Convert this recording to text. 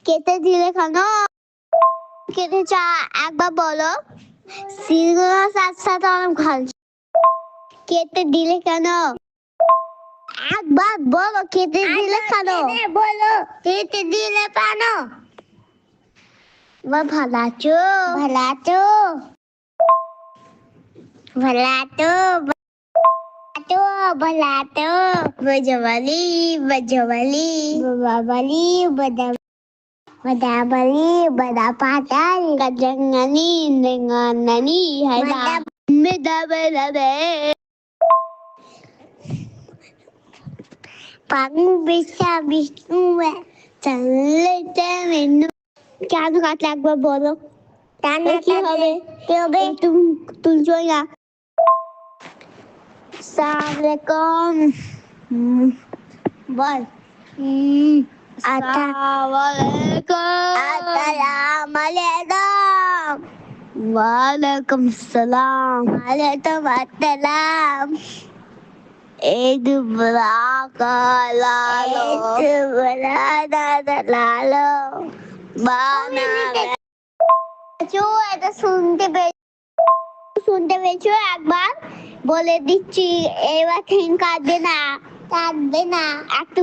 কেটে দিলে কেন? কেটেছ একবার বলো। সিলগুলো সাথে অনেক ভালো। কেটে দিলে কেন? একবার বলো কেটে দিলে কেন? বলো কেটে দিলে কেন? ভালো আছো? ভালো আছো? ভালো আছো? ভালো আছো? বজবলি বজবলি বাবালি বদা বদাবলি বদা পাতাল kajangani nenganani hada medabelabe pang bisa Vishnu চলতে মেনু কেন কাটলে একবার বলো কি হবে? তুমি তুলছো না। সালামালাইকুম বল আসসালামালাইকুম ওয়ালাইকুম সালাম ওয়ালাইকুম আসসালাম Edu beraka lalo lalo bana এটা শুনতে পেয়েছো একবার বলে দিচ্ছি এবার ঠিক কাটবে না একটু